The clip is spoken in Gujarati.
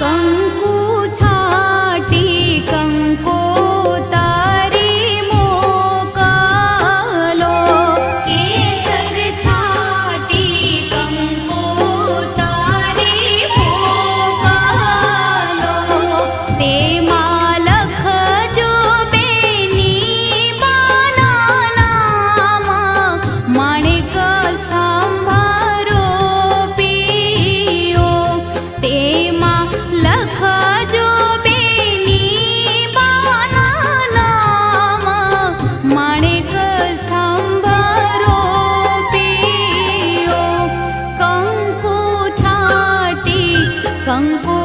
કંકુ છાટી કંકોતારી મોકલો, કેસર છાટી કંકોતારી મોકલો, તેમાં લખજો બેની બાના નામ, માણેક સ્તંભરો પીયો, તેમાં લખજો બેની બાના નામ, માણેક સ્તંભરો પીયો, કંકુ છાટી કંકુ